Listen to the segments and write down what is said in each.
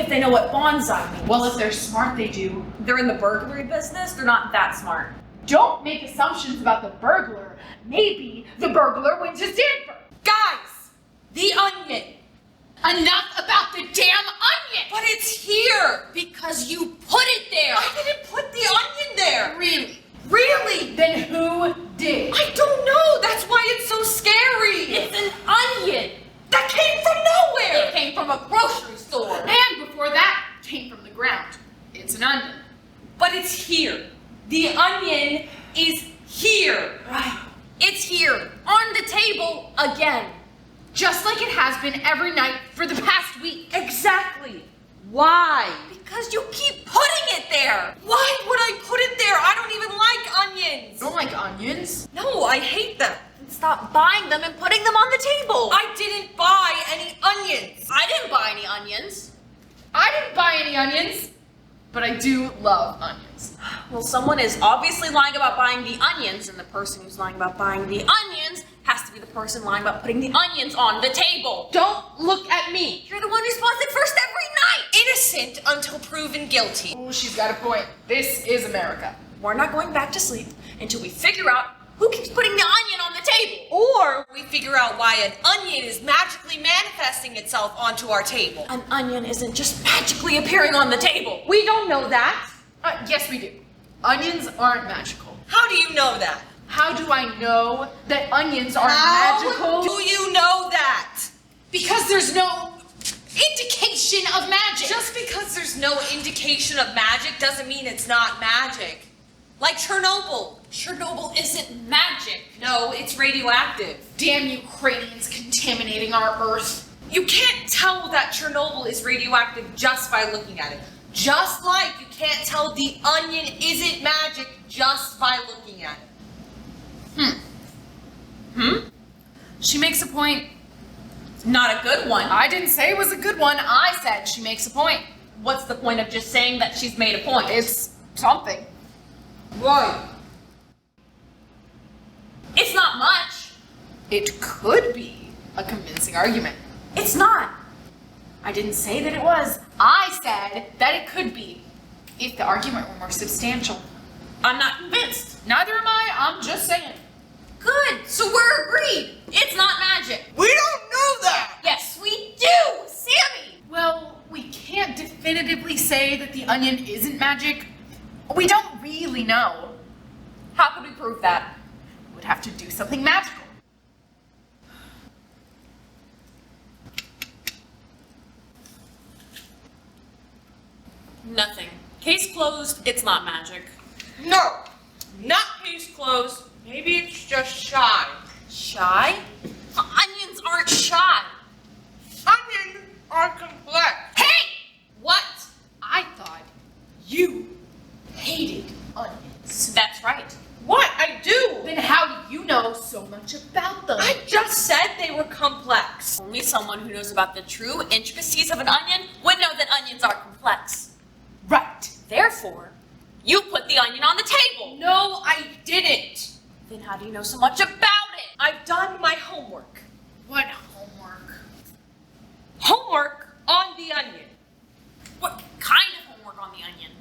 if they know what bonsai means. Well, if they're smart, they do. They're in the burglary business, they're not that smart. Don't make assumptions about the burglar. Maybe the burglar went to Stanford. Guys, the onion. Enough about the damn onion! But it's here because you put it there. I didn't put the onion there. Really? Really? Then who did? I don't know. That's why it's so scary. It's an onion! That came from nowhere. It came from a grocery store. And before that, came from the ground. It's an onion. But it's here. The onion is here. Right. It's here, on the table, again. Just like it has been every night for the past week. Exactly. Why? Because you keep putting it there. Why would I put it there? I don't even like onions. You don't like onions? No, I hate them. Stop buying them and putting them on the table. I didn't buy any onions. I didn't buy any onions. I didn't buy any onions, but I do love onions. Well, someone is obviously lying about buying the onions, and the person who's lying about buying the onions has to be the person lying about putting the onions on the table. Don't look at me. You're the one who spots it first every night. Innocent until proven guilty. Oh, she's got a point. This is America. We're not going back to sleep until we figure out who keeps putting the onion on the table. Or we figure out why an onion is magically manifesting itself onto our table. An onion isn't just magically appearing on the table. We don't know that. Yes, we do. Onions aren't magical. How do you know that? How do I know that onions aren't magical? How do you know that? Because there's no indication of magic. Just because there's no indication of magic doesn't mean it's not magic. Like Chernobyl. Chernobyl isn't magic. No, it's radioactive. Damn Ukrainians contaminating our Earth. You can't tell that Chernobyl is radioactive just by looking at it. Just like you can't tell the onion isn't magic just by looking at it. She makes a point. Not a good one. I didn't say it was a good one. I said she makes a point. What's the point of just saying that she's made a point? It's something. Right. It's not much. It could be a convincing argument. It's not. I didn't say that it was. I said that it could be, if the argument were more substantial. I'm not convinced. Neither am I, I'm just saying. Good, so we're agreed. It's not magic. We don't know that! Yes, we do, Sammy. Well, we can't definitively say that the onion isn't magic. We don't really know. How could we prove that? We'd have to do something magical. Nothing. Case closed, it's not magic. No, not case closed. Maybe it's just shy. Shy? Onions aren't shy. Onions are complex. Hey! What? I thought you hated onions. That's right. What? I do. Then how do you know so much about them? I just said they were complex. Only someone who knows about the true intricacies of an onion would know that onions are complex. Right. Therefore, you put the onion on the table. No, I didn't. Then how do you know so much about it? I've done my homework. What homework? Homework on the onion. What kind of homework on the onion?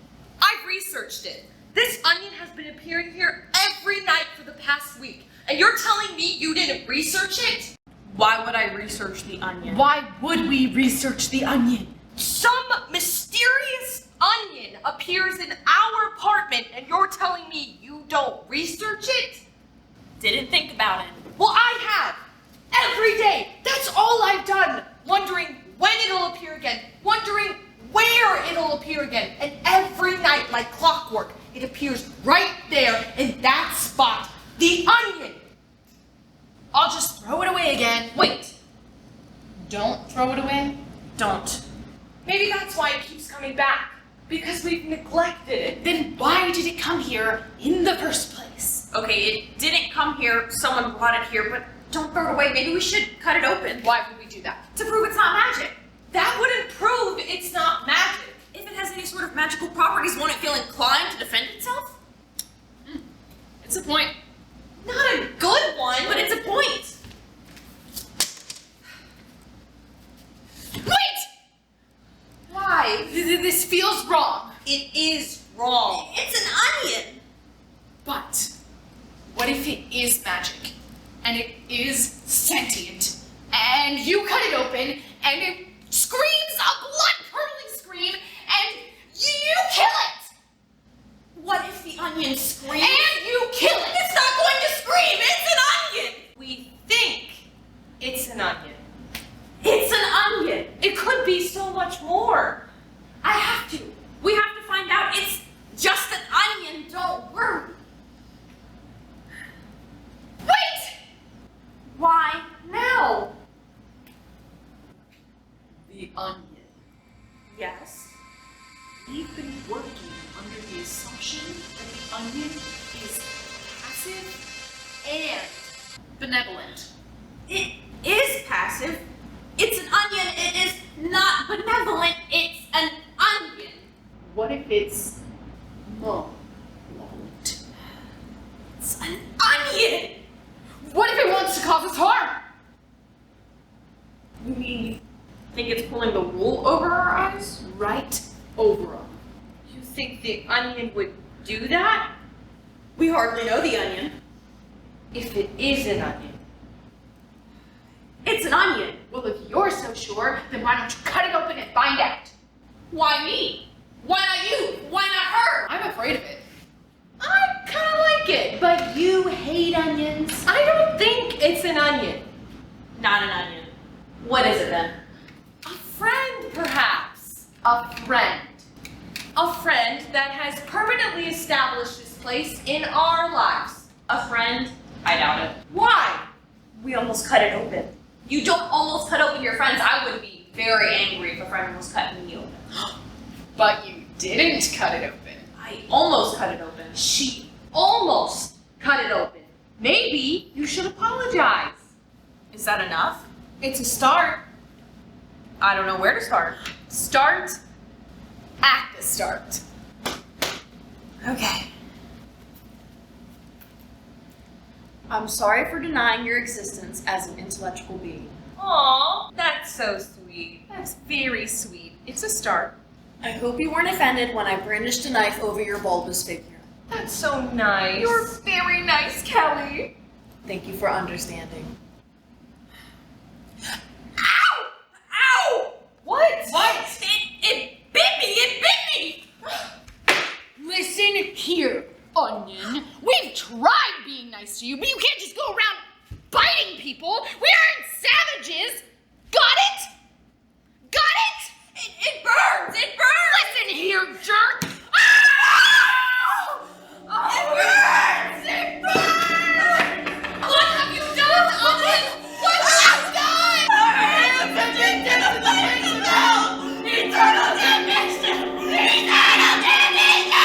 I've researched it. This onion has been appearing here every night for the past week. And you're telling me you didn't research it? Why would I research the onion? Why would we research the onion? Some mysterious onion appears in our apartment and you're telling me you don't research it? Didn't think about it. Well, I have. Every day. That's all I've done. Wondering when it'll appear again. Wondering where it'll appear again. And every night, like clockwork, it appears right there in that spot. The onion. I'll just throw it away again. Wait. Don't throw it away. Don't. Maybe that's why it keeps coming back. Because we've neglected it. Then why did it come here in the first place? Okay, it didn't come here. Someone brought it here, but don't throw it away. Maybe we should cut it open. Why would we do that? To prove it's not magic. That wouldn't prove it's not magic. If it has any sort of magical properties, won't it feel inclined to defend itself? It's a point. Not a good one. But it's a point. Wait! Why? This feels wrong. It is wrong. It's an onion. But what if it is magic? And it is sentient? And you cut it open, and it screams a blood-curdling scream, and you kill it! What if the onion screams? And you kill it! It's not going to scream. It's an onion. We think it's an onion. It's an onion. It could be so much more. We have to find out. It's just an onion. Don't worry. Wait! Why now? The onion. Yes. We've been working under the assumption that the onion is passive and benevolent. It is passive. It's an onion. It is not benevolent. It's an onion. What if it's malevolent? It's an onion. What if it wants to cause us harm? You mean you think it's pulling the wool over our eyes? Right over them. You think the onion would do that? We hardly know the onion. If it is an onion. It's an onion. Well, if you're so sure, then why don't you cut it open and find out? Why me? Why not you? Why not her? I'm afraid of it. I kind of like it, but you hate onions. I don't think it's an onion. Not an onion. What is it then? A friend, perhaps. A friend. A friend that has permanently established its place in our lives. A friend? I doubt it. Why? We almost cut it open. You don't almost cut open your friends. I would be very angry if a friend was cutting me open. But you didn't cut it open. I almost cut it open. She almost cut it open. Maybe you should apologize. Is that enough? It's a start. I don't know where to start. Start at the start. Okay. I'm sorry for denying your existence as an intellectual being. Aw, that's so sweet. That's very sweet. It's a start. I hope you weren't offended when I brandished a knife over your bulbous figure. That's so nice. You're very nice, Kelly. Thank you for understanding. Ow! Ow! What? It bit me! It bit me! Listen here, Onion. We've tried being nice to you, but you can't just go around biting people. We aren't savages. Got it? Got it? It burns! It burns! Listen here, jerk. It burns! It burns! What have you done, Onion? What have you done? I am addicted to the now! Eternal damnation! Eternal damnation!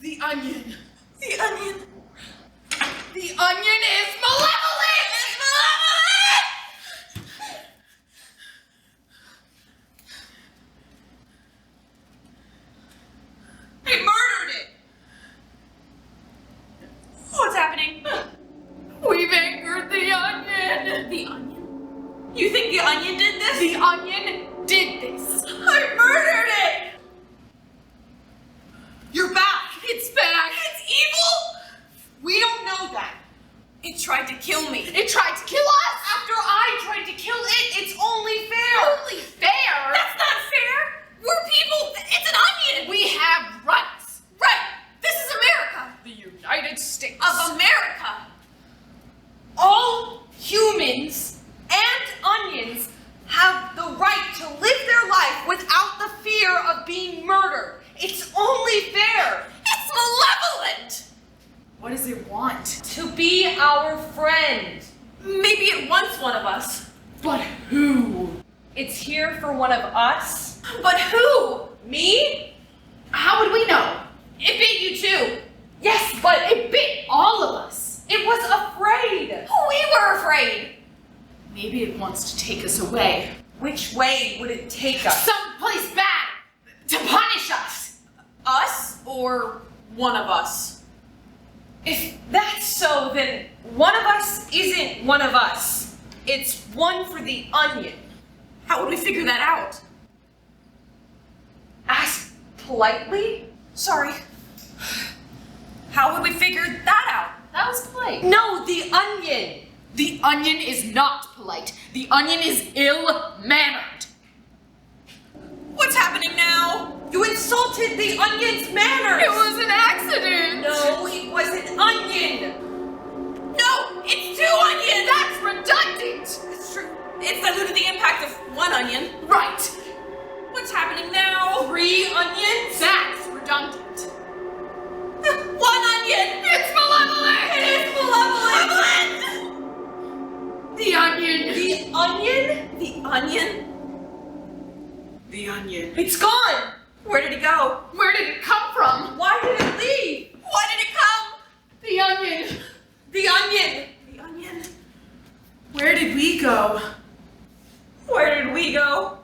The onion. The onion. The onion is malevolent! It's malevolent! He murdered it! What's happening? We've angered the onion. The onion? You think the onion did this? The onion did this. I murdered it! You're back! It's back. It's evil? We don't know that. It tried to kill me. It tried to kill us. After I tried to kill it, it's only fair. Only fair. That's not fair! We're people! It's an onion! We have rights. Right! This is America! The United States Of America! All humans and onions have the right to live their life without the fear of being murdered. It's only fair It's malevolent! What does it want? to be our friend. Maybe it wants one of us. But who? It's here for one of us. But who? Me? How would we know? It bit you too. Yes, but It bit all of us. it was afraid. We were afraid. Maybe it wants to take us away. Which way would it take us? Someplace bad to punish us. Us or one of us? If that's so, then one of us isn't one of us. It's one for the onion. How would we figure that out? Ask politely? Sorry. How would we figure that out? That was polite. No, the onion. The onion is not polite. The onion is ill-mannered. What's happening now? You insulted the onion's manners. It was an accident. No, it was an onion. No, it's 2 onions! That's redundant. It's true. It's diluted the impact of 1 onion. Right. What's happening now? 3 onions? That's redundant. 1 onion! It's malevolent. It is malevolent! The onion. The onion? The onion? The onion. It's gone. Where did it go? Where did it come from? Why did it leave? Why did it come? The onion. The onion. The onion. Where did we go? Where did we go?